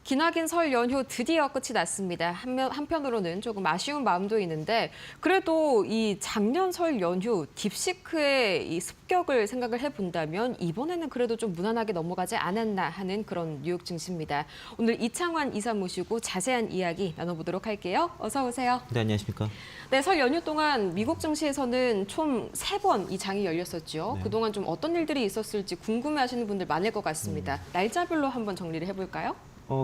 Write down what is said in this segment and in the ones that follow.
기나긴 설 연휴 드디어 끝이 났습니다. 한편으로는 조금 아쉬운 마음도 있는데 그래도 이 작년 설 연휴 딥시크의 이 습격을 생각을 해본다면 이번에는 그래도 좀 무난하게 넘어가지 않았나 하는 그런 뉴욕 증시입니다. 오늘 이창환 이사 모시고 자세한 이야기 나눠보도록 할게요. 어서 오세요. 네, 안녕하십니까. 네, 설 연휴 동안 미국 증시에서는 총 3번 이 장이 열렸었죠. 네. 그동안 좀 어떤 일들이 있었을지 궁금해하시는 분들 많을 것 같습니다. 날짜별로 한번 정리를 해볼까요?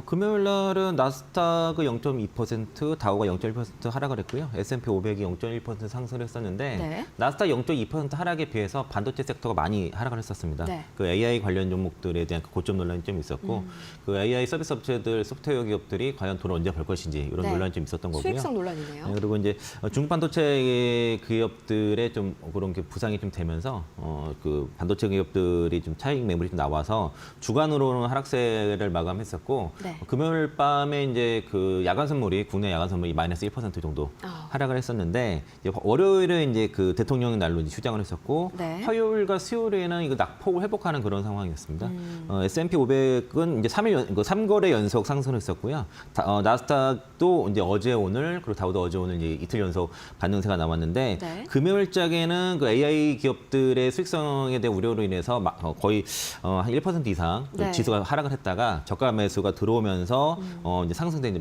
금요일 날은 나스닥이 0.2%, 다우가 0.1% 하락을 했고요. S&P 500이 0.1% 상승을 했었는데 네. 나스닥 0.2% 하락에 비해서 반도체 섹터가 많이 하락을 했었습니다. 네. 그 AI 관련 종목들에 대한 그 고점 논란이 좀 있었고 그 AI 서비스 업체들, 소프트웨어 기업들이 과연 돈을 언제 벌 것인지 이런 네. 논란이 좀 있었던 거고요. 수익성 논란이네요. 네, 그리고 이제 중국 반도체 기업들의 좀 그런 게 부상이 좀 되면서 그 반도체 기업들이 좀 차익 매물이 좀 나와서 주간으로는 하락세를 마감했었고 네. 금요일 밤에 이제 그 야간 선물이 국내 야간 선물이 마이너스 1% 정도 하락을 했었는데 이제 월요일에 이제 그 대통령의 날로 이제 휴장을 했었고 네. 화요일과 수요일에는 이거 낙폭을 회복하는 그런 상황이었습니다. S&P 500은 이제 3거래 연속 상승을 했었고요. 나스닥도 이제 어제 오늘 그리고 다우도 어제 오늘 이제 이틀 연속 반등세가 나왔는데 네. 금요일장에는 그 AI 기업들의 수익성에 대한 우려로 인해서 거의 한 1% 이상 그 네. 지수가 하락을 했다가 저가 매수가 들어오면서 이제 상승세 이제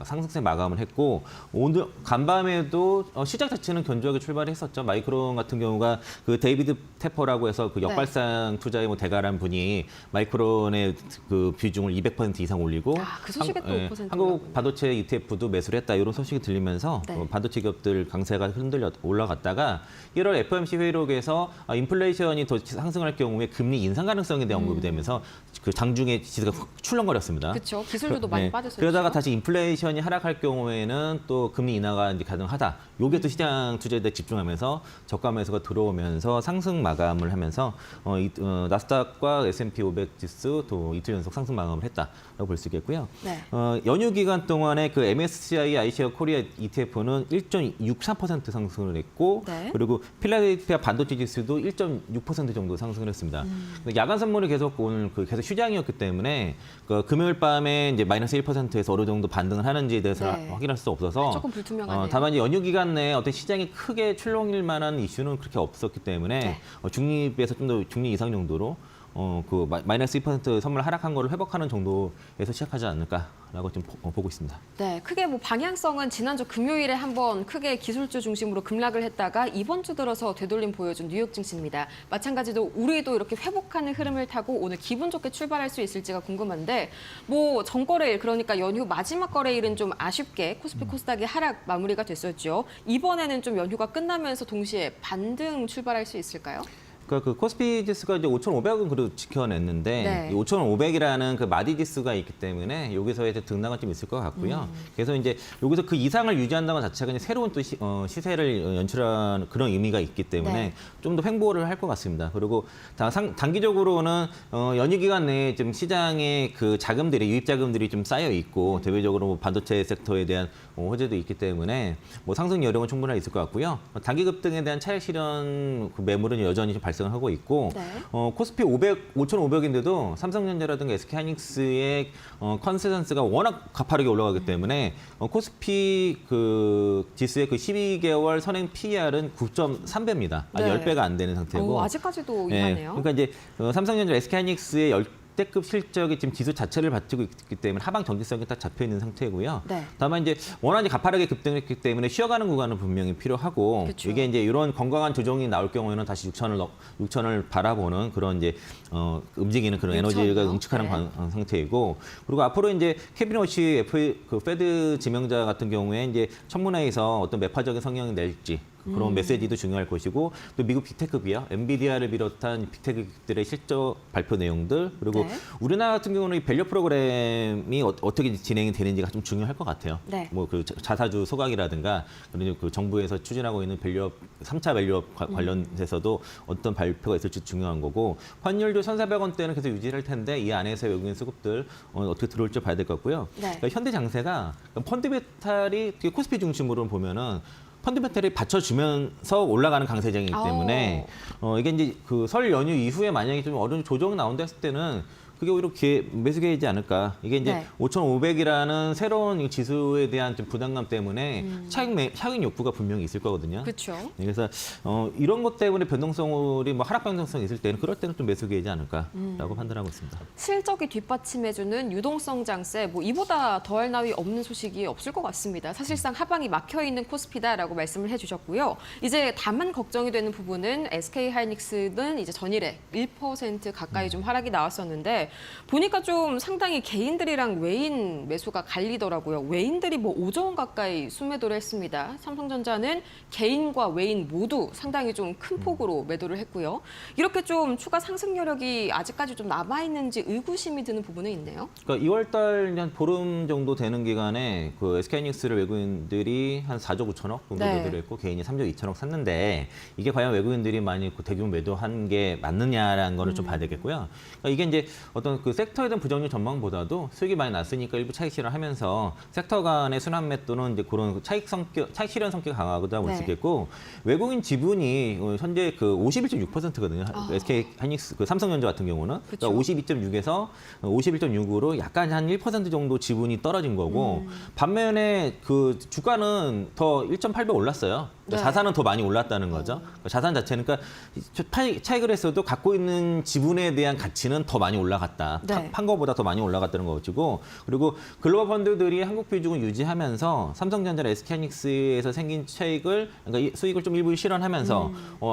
상승세 마감을 했고 오늘 간밤에도 시장 자체는 견조하게 출발했었죠. 마이크론 같은 경우가 그 데이비드 테퍼라고 해서 그 역발상 투자의 뭐 대가란 분이 마이크론의 그 비중을 200% 이상 올리고 그 소식에 또 5% 한국 반도체 ETF도 매수를 했다 이런 소식이 들리면서 네. 반도체 기업들 강세가 흔들려 올라갔다가 1월 FOMC 회의록에서 인플레이션이 더 상승할 경우에 금리 인상 가능성에 대한 언급이 되면서 그 장중에 지수가 훅 출렁거렸습니다. 그렇죠. 기술주도 많이 빠졌었죠. 그러다가 다시 인플레이션이 하락할 경우에는 또 금리 인하가 이제 가능하다. 요게 또 시장 투자에 대해 집중하면서 저가 매수가 들어오면서 상승 마감을 하면서 나스닥과 S&P 500 지수 또 이틀 연속 상승 마감을 했다라고 볼 수 있겠고요. 네. 연휴 기간 동안에 그 MSCI iShares 코리아 ETF는 1.63% 상승을 했고 네. 그리고 필라델피아 반도체 지수도 1.6% 정도 상승을 했습니다. 야간 선물이 계속 오늘 계속 휴장이었기 때문에 그 금요일 밤에 이제 마이너스 1%에서 어느 정도 반등을 하는지에 대해서 네. 확인할 수 없어서 조금 불투명하네요. 다만 이제 연휴 기간 내에 어떤 시장이 크게 출렁일 만한 이슈는 그렇게 없었기 때문에 네. 중립에서 좀 더 중립 이상 정도로 그 마이너스 2% 선물 하락한 거를 회복하는 정도에서 시작하지 않을까라고 좀 보고 있습니다. 네, 크게 뭐 방향성은 지난주 금요일에 한번 크게 기술주 중심으로 급락을 했다가 이번 주 들어서 되돌림 보여준 뉴욕 증시입니다. 마찬가지로 우리도 이렇게 회복하는 흐름을 타고 오늘 기분 좋게 출발할 수 있을지가 궁금한데 뭐 전거래일 그러니까 연휴 마지막 거래일은 좀 아쉽게 코스피 코스닥이 하락 마무리가 됐었죠. 이번에는 좀 연휴가 끝나면서 동시에 반등 출발할 수 있을까요? 그 코스피 지수가 이제 5,500은 그래도 지켜냈는데 네. 이 5,500이라는 그 마디 지수가 있기 때문에 여기서의 등락은 좀 있을 것 같고요. 그래서 이제 여기서 그 이상을 유지한다는 것 자체가 이제 새로운 또 시세를 연출하는 그런 의미가 있기 때문에 네. 좀 더 횡보를 할 것 같습니다. 그리고 단기적으로는 연휴 기간 내에 좀 시장에 그 자금들이 유입 자금들이 좀 쌓여 있고 대외적으로 뭐 반도체 섹터에 대한 호재도 있기 때문에 뭐 상승 여력은 충분히 있을 것 같고요. 단기 급등에 대한 차익 실현 그 매물은 여전히 좀 발생을 하고 있고 네. 코스피 5,500인데도 삼성전자라든가 SK하이닉스의 컨센서스가 워낙 가파르게 올라가기 때문에 코스피 그 지수의 그 12개월 선행 PER은 9.3배입니다. 네. 10배가 안 되는 상태고. 아직까지도 네, 이하네요. 그러니까 이제 삼성전자, SK하이닉스의 역대급 실적이 지금 지수 자체를 받치고 있기 때문에 하방 경제성이 딱 잡혀 있는 상태고요. 네. 다만 이제 워낙 가파르게 급등했기 때문에 쉬어가는 구간은 분명히 필요하고 그쵸. 이게 이제 이런 건강한 조정이 나올 경우에는 다시 6천을 바라보는 그런 이제 움직이는 그런 에너지가 6,000이요? 응축하는 네. 상태이고 그리고 앞으로 이제 케빈 워시 그 페드 지명자 같은 경우에 이제 청문회에서 어떤 매파적인 성향이 낼지 그런 메시지도 중요할 것이고 또 미국 빅테크 기업, 엔비디아를 비롯한 빅테크들의 실적 발표 내용들 그리고 네. 우리나라 같은 경우는 이 밸류 프로그램이 어떻게 진행이 되는지가 좀 중요할 것 같아요. 네. 뭐 그 자사주 소각이라든가 그리고 그 정부에서 추진하고 있는 밸류업 3차 밸류업 관련해서도 어떤 발표가 있을지 중요한 거고 환율도 1,400원대는 계속 유지할 텐데 이 안에서 외국인 수급들 어떻게 들어올지 봐야 될 것 같고요. 네. 그러니까 현대 장세가 펀드메탈이 코스피 중심으로 보면은 펀드멘탈이 받쳐주면서 올라가는 강세장이기 때문에 이게 이제 그 설 연휴 이후에 만약에 좀 어느 정도 조정 나온다 했을 때는 그게 오히려 매수 기회이지 않을까. 이게 이제 네. 5,500이라는 새로운 이 지수에 대한 좀 부담감 때문에 차익 욕구가 분명히 있을 거거든요. 그렇죠. 그래서 이런 것 때문에 변동성이 뭐 하락 변동성이 있을 때는 그럴 때는 좀 매수 기회이지 않을까라고 판단하고 있습니다. 실적이 뒷받침해주는 유동성 장세, 뭐 이보다 더할 나위 없는 소식이 없을 것 같습니다. 사실상 하방이 막혀 있는 코스피다라고 말씀을 해주셨고요. 이제 다만 걱정이 되는 부분은 SK하이닉스는 이제 전일에 1% 가까이 좀 하락이 나왔었는데 보니까 좀 상당히 개인들이랑 외인 매수가 갈리더라고요. 외인들이 뭐 5조 원 가까이 순매도를 했습니다. 삼성전자는 개인과 외인 모두 상당히 좀 큰 폭으로 매도를 했고요. 이렇게 좀 추가 상승 여력이 아직까지 좀 남아있는지 의구심이 드는 부분은 있네요. 그러니까 2월달 한 보름 정도 되는 기간에 그 SK하이닉스를 외국인들이 한 4조 9천억 정도 네. 매도를 했고 개인이 3조 2천억 샀는데 이게 과연 외국인들이 많이 그 대규모 매도한 게 맞느냐라는 거를 좀 봐야 되겠고요. 그러니까 이게 이제 어떤 그 섹터에 대한 부정률 전망보다도 수익이 많이 났으니까 일부 차익 실현하면서 sek터 간의 순환매 또는 이제 그런 차익 실현 성격이 강하다 볼 수 네. 있겠고 외국인 지분이 현재 그 51.6%거든요. SK하이닉스 그 삼성전자 같은 경우는 그쵸. 그러니까 52.6에서 51.6으로 약간 한 1% 정도 지분이 떨어진 거고 반면에 그 주가는 더 1.8배 올랐어요. 그러니까 네. 자산은 더 많이 올랐다는 거죠. 그러니까 자산 자체는 그러니까 차익을 했어도 갖고 있는 지분에 대한 가치는 더 많이 올라갔다. 네. 판 거보다 더 많이 올라갔다는 거고 그리고 글로벌 펀드들이 한국 비중을 유지하면서 삼성전자, SK하이닉스에서 생긴 차익을 그러니까 수익을 좀 일부 실현하면서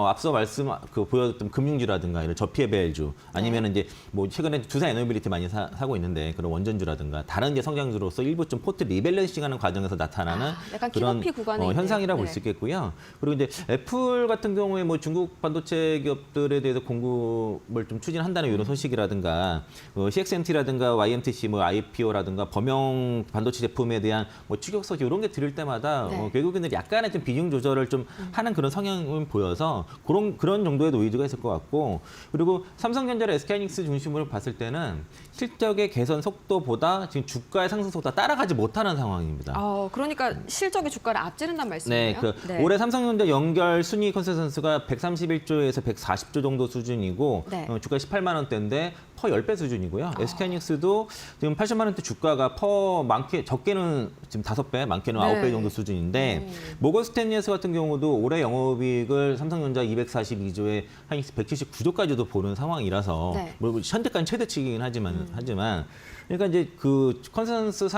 앞서 보여줬던 금융주라든가 이런 저피해배주 아니면 이제 뭐 최근에 두산 에너빌리티 많이 사고 있는데 그런 원전주라든가 다른 이제 성장주로서 일부 좀 포트 리밸런싱하는 과정에서 나타나는 약간 그런 키높이 구간에 있네요. 현상이라고 볼 네. 수 있겠고요. 그리고 이제 애플 같은 경우에 뭐 중국 반도체 기업들에 대해서 공급을 좀 추진한다는 이런 소식이라든가 CXMT라든가 YMTC 뭐 IPO라든가 범용 반도체 제품에 대한 뭐 추격 소식 이런 게 들을 때마다 네. 외국인들이 약간의 좀 비중 조절을 좀 하는 그런 성향을 보여서 그런 정도의 노이즈가 있을 것 같고 그리고 삼성전자랑 SK하이닉스 중심으로 봤을 때는 실적의 개선 속도보다 지금 주가의 상승 속도가 따라가지 못하는 상황입니다. 그러니까 실적이 주가를 앞지른다는 네, 말씀이에요. 올해 삼성전자 연결 순이익 컨센서스가 131조에서 140조 정도 수준이고 네. 주가 18만 원대인데 퍼 10배 수준이고요. SK하이닉스도 지금 80만 원대 주가가 퍼 적게는 지금 5배, 많게는 네. 9배 정도 수준인데 모건 스탠리에스 같은 경우도 올해 영업이익을 삼성전자 242조에 하이닉스 179조까지도 보는 상황이라서 네. 뭐 현재까지 최대치이긴 하지만 그러니까 이제 그 컨센서스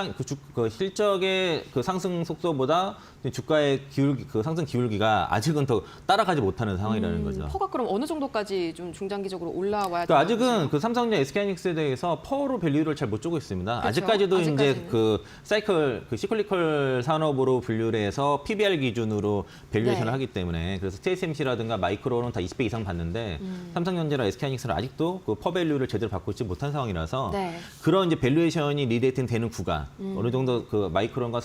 그 실적의 그 상승 속도보다 주가의 그 상승 기울기가 아직은 더 따라가지 못하는 상황이라는 거죠. 퍼가 그럼 어느 정도까지 좀 중장기적으로 올라와야 그러니까 되나요? 아직은 그 삼성전자, SK하이닉스에 대해서 퍼로 밸류를 잘 못 주고 있습니다. 그렇죠. 아직까지도 이제 아직까지는. 그 사이클, 그 시클리컬 산업으로 분류를 해서 PBR 기준으로 밸류에이션을 네. 하기 때문에 그래서 TSMC라든가 마이크론은 다 20배 이상 받는데 삼성전자랑 SK하이닉스는 아직도 그 퍼 밸류를 제대로 받고 있지 못한 상황이라서 네. 그런 이제 밸류에이션이 리레이팅 되는 구간 어느 정도 그 마이크론과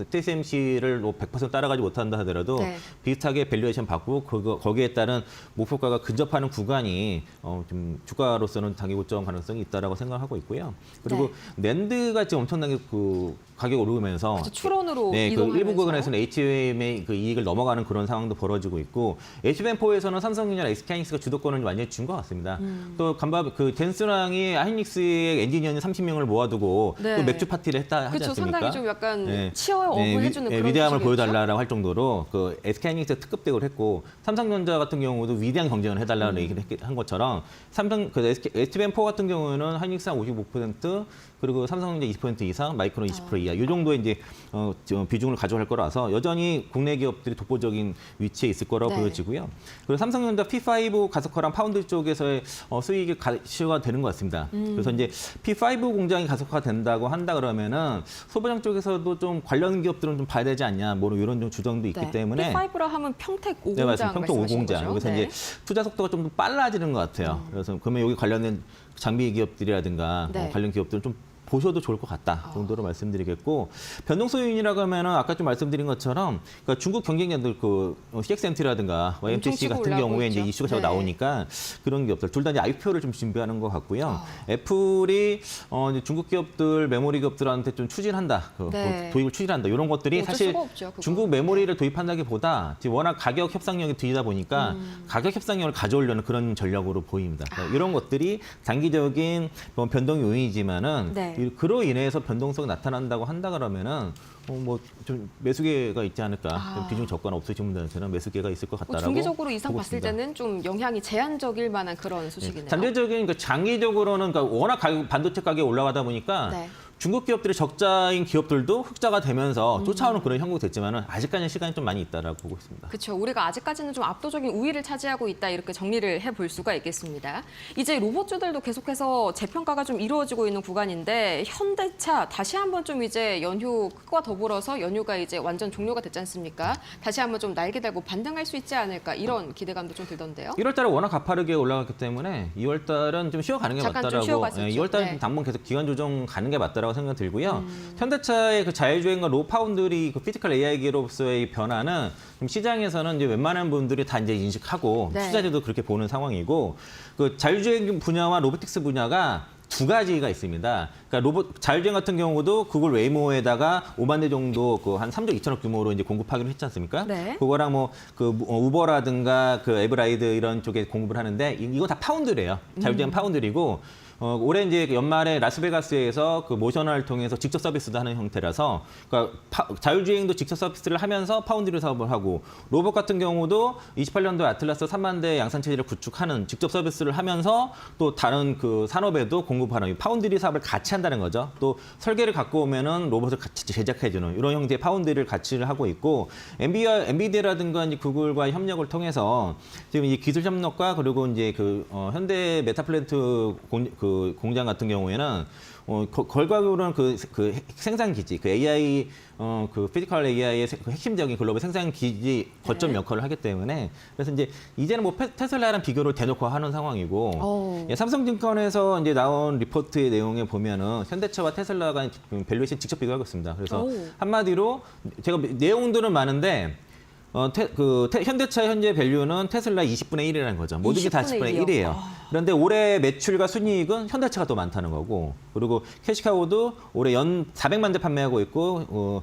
TSMC를 100% 따라가지 못한다 하더라도 네. 비슷하게 밸류에이션 받고 거기에 따른 목표가가 근접하는 구간이 좀 주가로서는 단기 고점 가능성이 있다라고 생각하고 있고요. 그리고 낸드가 지금 엄청나게 그 가격 오르면서 그렇죠. 추론으로 네, 그 이동하면서. 일부 구간에서는 HBM의 그 이익을 넘어가는 그런 상황도 벌어지고 있고 HBM4에서는 삼성전자나 SK하이닉스가 주도권을 완전히 준 것 같습니다. 또 그 젠스랑이 하이닉스의 엔지니어는 30명을 모아두고 네. 또 맥주 파티를 하지 그렇죠. 않습니까? 상당히 좀 약간 네. 치어업을 해주는 그런 위대함을 소식이었죠? 보여달라고 할 정도로 그 SK하이닉스가 특급 대우를 했고 삼성전자 같은 경우도 위대한 경쟁을 해달라는 얘기를 한 것처럼 HBM4 같은 경우는 하이닉스 한 55% 그리고 삼성전자 20% 이상, 마이크론 20% 이하 이 정도의 이제 비중을 가져갈 거라서 여전히 국내 기업들이 독보적인 위치에 있을 거라고 네. 보여지고요. 그리고 삼성전자 P5 가속화랑 파운드 쪽에서의 수익이 가시화가 되는 것 같습니다. 그래서 이제 P5 공장이 가속화된다고 한다 그러면은 소부장 쪽에서도 좀 관련 기업들은 좀 봐야 되지 않냐, 뭐 이런 좀 주장도 있기 네. 때문에. P5라 하면 평택 5공장 네, 맞습니다. 평택 말씀하시는 5공장. 거죠? 여기서 네. 이제 투자 속도가 좀 더 빨라지는 것 같아요. 그래서 그러면 여기 관련된 장비 기업들이라든가 네. 관련 기업들은 좀 보셔도 좋을 것 같다 정도로 말씀드리겠고 변동성 요인이라고 하면은 아까 좀 말씀드린 것처럼 그러니까 중국 경쟁자들 그 CXMT라든가 YMTC 같은 경우에 이제 이슈가 자꾸 나오니까 그런 기업들 둘 다 이제 IPO를 좀 준비하는 것 같고요. 애플이 이제 중국 기업들 메모리 기업들한테 좀 추진한다, 도입을 추진한다 이런 것들이 사실 없죠, 중국 메모리를 도입한다기보다 지금 워낙 가격 협상력이 뒤지다 보니까 가격 협상력을 가져오려는 그런 전략으로 보입니다. 그러니까 이런 것들이 단기적인 변동 요인이지만은 그로 인해서 변동성이 나타난다고 한다 그러면은 뭐 좀 매수계가 있지 않을까. 좀 비중 적거나 없으신 분들한테는 매수계가 있을 것 같다라고 중기적으로 이상 보고 봤을 있습니다. 때는 좀 영향이 제한적일 만한 그런 소식이네요. 단대적인 그러니까 장기적으로는 그러니까 워낙 반도체 가격이 올라가다 보니까 중국 기업들이 적자인 기업들도 흑자가 되면서 쫓아오는 그런 형국이 됐지만은 아직까지는 시간이 좀 많이 있다라고 보고 있습니다. 그렇죠. 우리가 아직까지는 좀 압도적인 우위를 차지하고 있다 이렇게 정리를 해볼 수가 있겠습니다. 이제 로봇주들도 계속해서 재평가가 좀 이루어지고 있는 구간인데 현대차 다시 한번 좀 이제 연휴과 더불어서 연휴가 이제 완전 종료가 됐지 않습니까? 다시 한번 좀 날개 달고 반등할 수 있지 않을까 이런 기대감도 좀 들던데요. 1월 달에 워낙 가파르게 올라갔기 때문에 2월 달은 좀 쉬어가는 게 잠깐 좀 맞다라고. 쉬어갔었죠. 2월 달은 당분 계속 기간 조정 가는 게 맞다라고 생각 들고요. 현대차의 그 자율주행과 로 파운드리 그 피지컬 AI 기로서의 변화는 좀 시장에서는 이제 웬만한 분들이 다 이제 인식하고 투자자도 그렇게 보는 상황이고 그 자율주행 분야와 로보틱스 분야가 두 가지가 있습니다. 그러니까 자율주행 같은 경우도 구글 웨이모에다가 5만 대 정도 그 한 3조 2천억 규모로 이제 공급하기로 했지 않습니까? 그거랑 뭐 그 우버라든가 그 에브라이드 이런 쪽에 공급을 하는데 이거 다 파운드래요. 자율주행 파운드리고 올해 이제 연말에 라스베가스에서 그 모셔널을 통해서 직접 서비스도 하는 형태라서 그러니까 자율주행도 직접 서비스를 하면서 파운드리 사업을 하고 로봇 같은 경우도 28년도에 아틀라스 3만 대 양산 체제를 구축하는 직접 서비스를 하면서 또 다른 그 산업에도 공급하는 파운드리 사업을 같이 한다는 거죠. 또 설계를 갖고 오면은 로봇을 같이 제작해주는 이런 형태의 파운드리를 같이 하고 있고 엔비디아라든가 이제 구글과 협력을 통해서 지금 이 기술 협력과 그리고 이제 현대 메타플랜트 공장 같은 경우에는 결과적으로는 그 생산 기지, 그 AI 그 피지컬 AI의 그 핵심적인 글로벌 생산 기지 거점 역할을 하기 때문에 그래서 이제는 뭐 테슬라랑 비교를 대놓고 하는 상황이고 삼성증권에서 이제 나온 리포트의 내용에 보면은 현대차와 테슬라가 밸류에이션 직접 비교하고 있습니다. 그래서 한마디로 제가 내용들은 많은데. 현대차 현재 밸류는 테슬라 20분의 1이라는 거죠. 모든 게 다 10분의 1이에요. 그런데 올해 매출과 순이익은 현대차가 더 많다는 거고, 그리고 캐시카우도 올해 연 400만 대 판매하고 있고,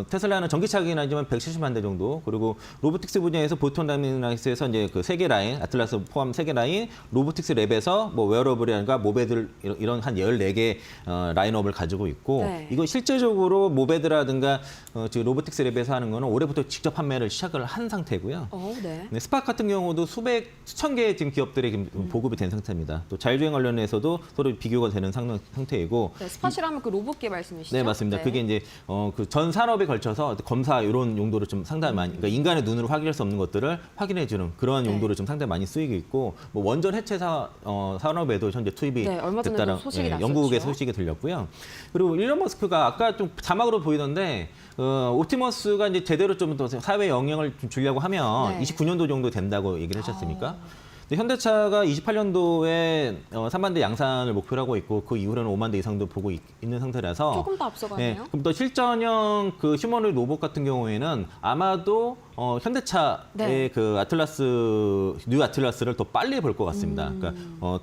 테슬라는 전기차긴 하지만 170만 대 정도, 그리고 로보틱스 분야에서 보톤 다이내믹스에서 이제 그 세 개 라인, 아틀라스 포함 3개 라인, 로보틱스 랩에서 뭐 웨어러블이라든가 모베들 이런 한 14개 라인업을 가지고 있고, 이거 실제적으로 모베드라든가 지금 로보틱스 랩에서 하는 거는 올해부터 직접 판매를 시작을 한 상태고요. 스팍 같은 경우도 수천 개의 지금 기업들이 지금 보급이 된 상태입니다. 또 자율주행 관련해서도 서로 비교가 되는 상태이고. 스팟이라면 그 로봇계 말씀이시죠? 네, 맞습니다. 그게 이제 그 전 산업에 걸쳐서 검사 이런 용도로 좀 상당히 많이, 그러니까 인간의 눈으로 확인할 수 없는 것들을 확인해주는 그런 용도로 좀 상당히 많이 쓰이고 있고, 뭐 원전 해체 산업에도 현재 투입이 됐다는 영국의 소식이 들렸고요. 그리고 일론 머스크가 아까 좀 자막으로 보이던데 옵티머스가 이제 제대로 좀 더 사회에 영향을 좀 주려고 하면 29년도 정도 된다고 얘기를 하셨습니까? 현대차가 28년도에 3만 대 양산을 목표로 하고 있고 그 이후로는 5만 대 이상도 보고 있는 상태라서 조금 더 앞서가네요. 그럼 또 실전형 그 휴머노이드 로봇 같은 경우에는 아마도 현대차의 그 뉴 아틀라스를 더 빨리 볼 것 같습니다. 그러니까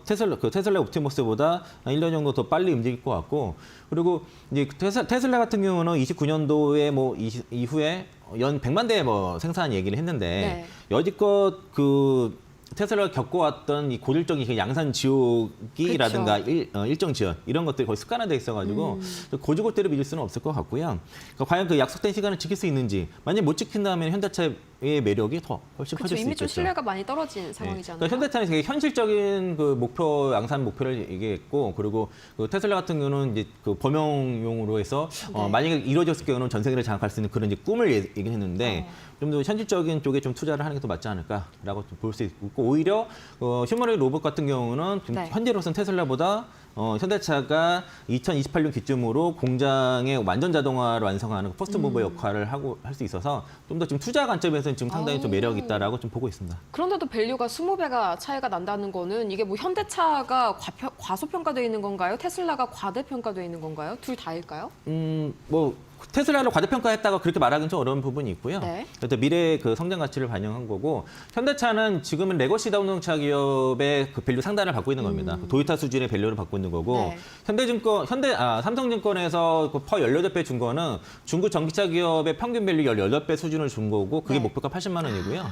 테슬라 옵티머스보다 1년 정도 더 빨리 움직일 것 같고, 그리고 이제 테슬라 같은 경우는 29년도에 뭐 이후에 연 100만 대 뭐 생산 얘기를 했는데 여지껏 테슬라가 겪어왔던 이 고질적인 양산 지옥이라든가 일정 지연 이런 것들이 거의 습관화돼 있어가지고 고지고대로 믿을 수는 없을 것 같고요. 그러니까 과연 그 약속된 시간을 지킬 수 있는지, 만약 못 지킨다면 현대차의 매력이 훨씬 커질 수 이미 있겠죠. 좀 신뢰가 많이 떨어진 상황이잖아요. 그러니까 현대차는 되게 현실적인 그 목표, 양산 목표를 얘기했고, 그리고 그 테슬라 같은 경우는 이제 그 범용용으로 해서 만약에 이루어졌을 경우는 전 세계를 장악할 수 있는 그런 이제 꿈을 얘기했는데 좀 더 현실적인 쪽에 좀 투자를 하는 게 더 맞지 않을까라고 볼 수 있고, 오히려 휴머노이드 로봇 같은 경우는 현재로서는 테슬라보다 현대차가 2028년 기점으로 공장의 완전 자동화를 완성하는 퍼스트 무버 역할을 하고 할 수 있어서 좀 더 지금 투자 관점에서는 지금 상당히 좀 매력이 있다라고 좀 보고 있습니다. 그런데도 밸류가 20배가 차이가 난다는 거는 이게 뭐 현대차가 과소평가되어 있는 건가요? 테슬라가 과대평가되어 있는 건가요? 둘 다일까요? 뭐 테슬라를 과대평가했다고 그렇게 말하기는 좀 어려운 부분이 있고요. 네. 그래서 미래의 그 성장 가치를 반영한 거고 현대차는 지금은 레거시 자동차 기업의 그 밸류 상단을 받고 있는 겁니다. 도요타 수준의 밸류를 받고 있는 거고 네. 삼성증권에서 그 퍼 18배 준 거는 중국 전기차 기업의 평균 밸류 18배 수준을 준 거고 그게 네. 목표가 80만 원이고요.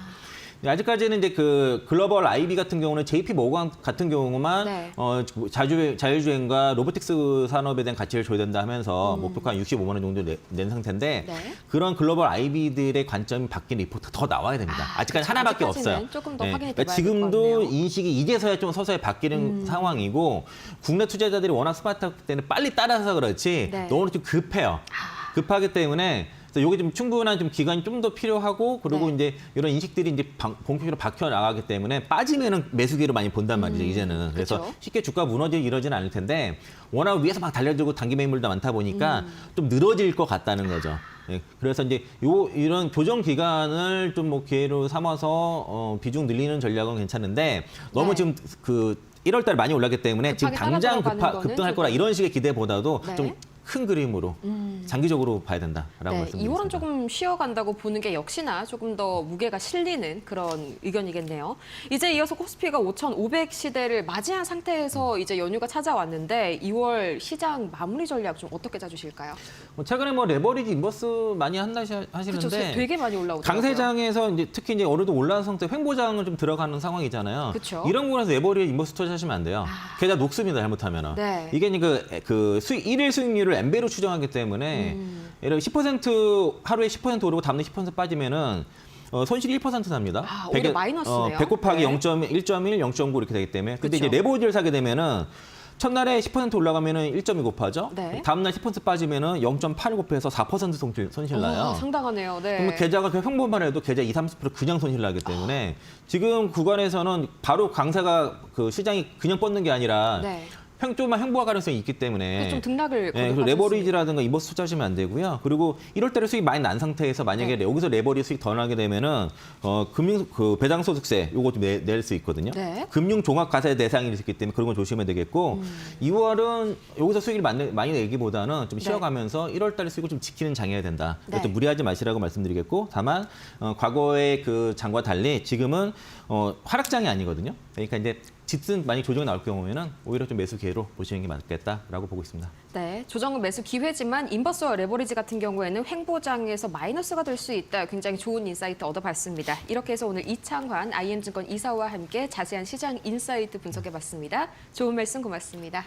아직까지는 이제 그 글로벌 IB 같은 경우는 JP 모건 같은 경우만 네. 자율주행과 로보틱스 산업에 대한 가치를 줘야 된다 하면서 목표가 한 65만 원 정도 낸 상태인데 네. 그런 글로벌 IB들의 관점이 바뀐 리포트 더 나와야 됩니다. 아직까지 그렇죠. 하나밖에 아직까지는 없어요. 조금 더 확인이 그러니까 돼봐야 지금도 될 것 같네요. 인식이 이제서야 좀 서서히 바뀌는 상황이고 국내 투자자들이 워낙 스마트하기 때문에 빨리 따라서 그렇지 네. 너무 좀 급해요. 급하기 때문에 그래서 이게 좀 충분한 좀 기간이 좀 더 필요하고 그리고 네. 이제 이런 인식들이 이제 본격적으로 박혀 나가기 때문에 빠지면은 매수기로 많이 본단 말이죠 이제는. 그래서 그렇죠. 쉽게 주가 무너지고 이러지는 않을 텐데 워낙 위에서 막 달려들고 단기 매물도 많다 보니까 좀 늘어질 것 같다는 거죠. 예, 그래서 이제 이런 교정 기간을 좀 뭐 기회로 삼아서 비중 늘리는 전략은 괜찮은데 너무 네. 지금 그 1월 달에 많이 올랐기 때문에 지금 급하게 당장 따라 들어가는 급등할 거는 거라 조금- 이런 식의 기대보다도 네. 좀 큰 그림으로 장기적으로 봐야 된다라고 네, 말씀드리겠습니다. 2월은 조금 쉬어간다고 보는 게 역시나 조금 더 무게가 실리는 그런 의견이겠네요. 이제 이어서 코스피가 5,500 시대를 맞이한 상태에서 이제 연휴가 찾아왔는데 2월 시장 마무리 전략 좀 어떻게 짜주실까요? 최근에 뭐 레버리지 인버스 많이 하시는데 그렇죠. 되게 많이 올라오더라고요. 강세장에서 이제 특히 이제 어느 정도 올라온 상태 횡보장을 좀 들어가는 상황이잖아요. 그쵸. 이런 부분에서 레버리지 인버스 투자하시면 안 돼요. 계좌 녹습니다. 잘못하면. 네. 이게 그 일일 수익률을 N배로 추정하기 때문에 예를 들어 10% 하루에 10% 오르고 다음날 10% 빠지면은 손실 1% 납니다. 오히려 마이너스네요. 100 곱하기 네. 1.1, 0.9 이렇게 되기 때문에. 근데 그쵸. 이제 레버리지를 사게 되면은 첫날에 10% 올라가면은 1.2 곱하죠. 네. 다음날 10% 빠지면은 0.8 곱해서 4% 손실 나요. 상당하네요. 네. 그러면 계좌가 그 횡보만 해도 계좌 20-30% 그냥 손실 나기 때문에 지금 구간에서는 바로 강세가 그 시장이 그냥 뻗는 게 아니라 네. 조금만 횡보할 가능성이 있기 때문에 좀 등락을 네, 거듭하셨습니다. 그리고 레버리지라든가 인버스 투자하시면 안 되고요. 그리고 1월 달에 수익 많이 난 상태에서 만약에 네. 여기서 레버리 수익 더 나게 되면은 배당소득세 요거 좀 낼 수 있거든요. 네. 금융 종합 과세 대상이 있기 때문에 그런 걸 조심해야 되겠고 2월은 여기서 수익을 많이 내기보다는 좀 네. 쉬어가면서 1월 달에 수익을 좀 지키는 장해야 된다. 네. 또 무리하지 마시라고 말씀드리겠고 다만 과거의 그 장과 달리 지금은 하락장이 아니거든요. 그러니까 이제 짙은 많이 조정이 나올 경우에는 오히려 좀 매수 기회로 보시는 게 맞겠다라고 보고 있습니다. 네, 조정은 매수 기회지만 인버스와 레버리지 같은 경우에는 횡보장에서 마이너스가 될 수 있다. 굉장히 좋은 인사이트 얻어봤습니다. 이렇게 해서 오늘 이창환 IM증권 이사와 함께 자세한 시장 인사이트 분석해봤습니다. 좋은 말씀 고맙습니다.